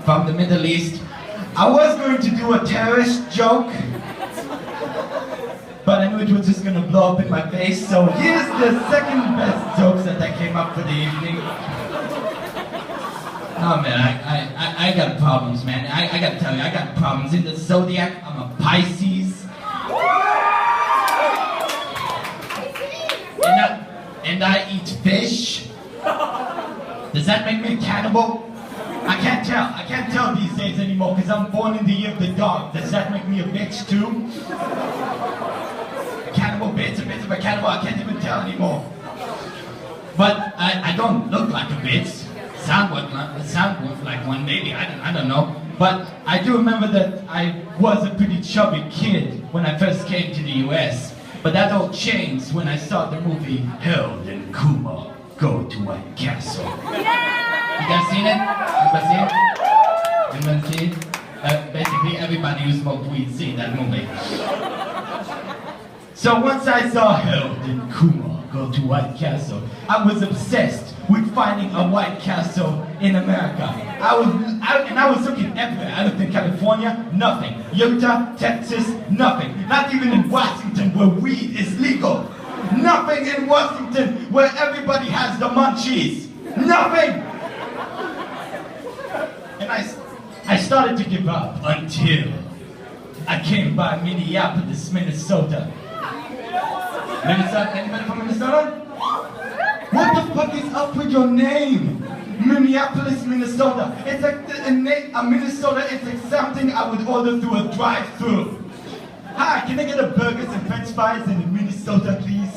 from the Middle East. I was going to do a terrorist joke, but I knew it was just going to blow up in my face, so here's the second best jokes that I came up for the evening. Oh man, I got problems, man. I gotta tell you, I got problems. In the zodiac, I'm a Pisces. And I eat fish. Does that make me a cannibal? I can't tell these days anymore because I'm born in the year of the dog. Does that make me a bitch too? A cannibal bitch, a bit of a cannibal, I can't even tell anymore. But I don't look like a bitch. Sound like one, maybe, I don't know. But I do remember that I was a pretty chubby kid when I first came to the US. But that all changed when I saw the movie Harold and Kumar Go to White Castle. Yeah! You guys seen it? Everybody seen it? Basically everybody who smoked weed seen that movie. So once I saw Harold and Kumar Go to White Castle, I was obsessed with finding a White Castle in America. I was looking everywhere. I looked in California, nothing. Utah, Texas, nothing. Not even in Washington where weed is legal. Nothing in Washington where everybody has the munchies. Nothing! And I started to give up until I came by Minneapolis, Minnesota. Anybody from Minnesota? What the fuck is up with your name? Minneapolis, Minnesota. It's like a Minnesota is like something I would order through a drive-thru. Hi, can I get a burgers and french fries in Minnesota, please?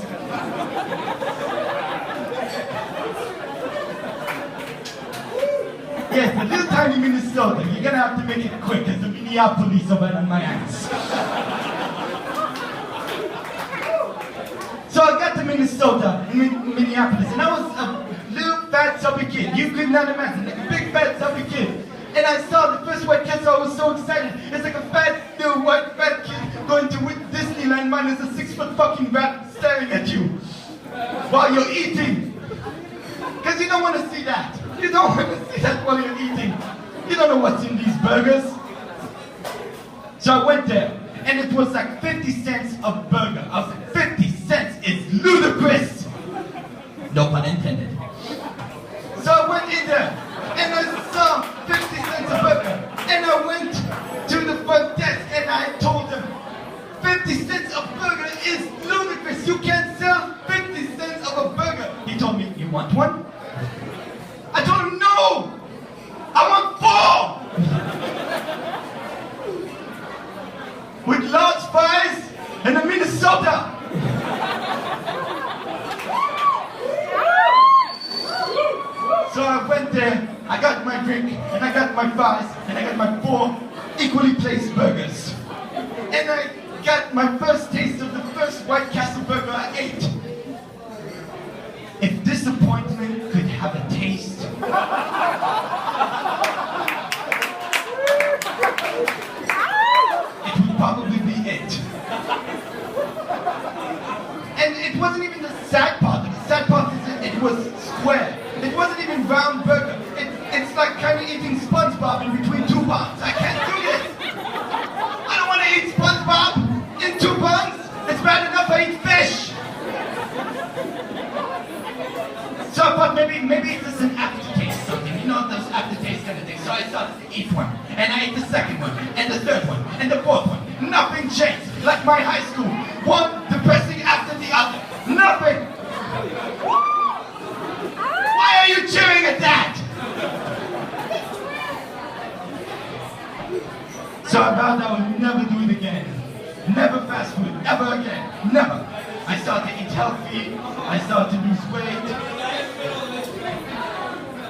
Yes, a little tiny Minnesota. You're gonna have to make it quick because the Minneapolis are right on my ass. So I got to Minnesota, Minneapolis, and I was a little fat chubby kid. You could not imagine, like a big fat chubby kid. And I saw the first White Castle, I was so excited. It's like a fat little white fat kid going to Disneyland minus a 6-foot fucking rat staring at you while you're eating. Because you don't want to see that. You don't want to see that while you're eating. You don't know what's in these burgers. So I went there, and it was like 50 cents a burger. I was like, 50 cents is ludicrous! No pun intended. So I went in there, and I saw 50 cents a burger. And I went to the front desk, and I told them, 50 cents a burger is ludicrous! You can't sell 50 cents of a burger! He told me, you want one? I told him, no! I want 4! With large fries and a Minnesota! So I went there, I got my drink, and I got my fries, and I got my 4 equally placed burgers. And I got my first taste of the first White Castle burger I ate. If disappointment could have a taste, it would probably be it. And it wasn't even the sad part. The sad part is that it was square. It wasn't even round burger. It's like kind of eating SpongeBob in between 2 buns. I can't do this. I don't want to eat SpongeBob in 2 buns. It's bad enough I eat fish. So I thought maybe it's just an aftertaste something. You know those aftertaste kind of things. So I started to eat one. And I ate the second one. And the third one. And the fourth one. Nothing changed. Like my high school. One depressing after the other. Nothing. Why are you cheering at that? So I vowed I would never do it again. Never fast food, ever again. Never. I started to eat healthy. I started to lose weight.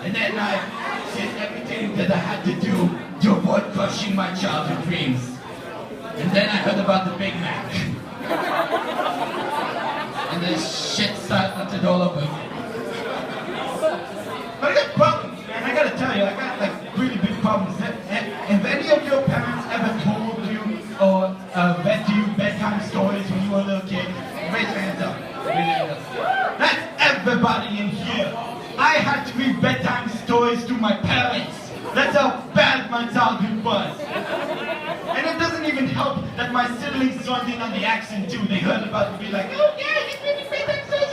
And then I did everything that I had to do to avoid crushing my childhood dreams. And then I heard about the Big Mac. And the shit started all over. But I got problems, man. I gotta tell you, I got like really big problems. Have any of your parents ever told you or read to you bedtime stories when you were a little kid? Raise your hands up. Raise your hands up. That's everybody in here. I had to read bedtime stories to my parents. That's how bad bad my childhood was. And it doesn't even help that my siblings joined in on the action too. They heard about it and be like, oh yeah, he's really great at social.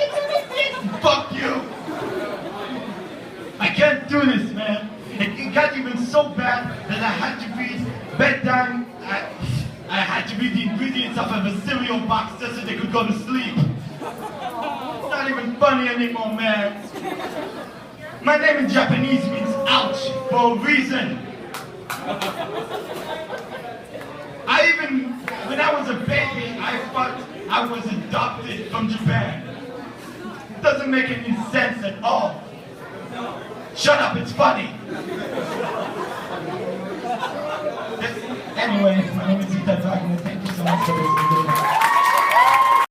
Fuck you! I can't do this, man. It got even so bad that I had to read bedtime. I had to read the ingredients off of a cereal box just so they could go to sleep. It's not even funny anymore, man. My name in Japanese means ouch for a reason. When I was a baby, I thought I was adopted from Japan. It doesn't make any sense at all. Shut up, it's funny. Anyway, my name is Itai. Thank you so much for listening.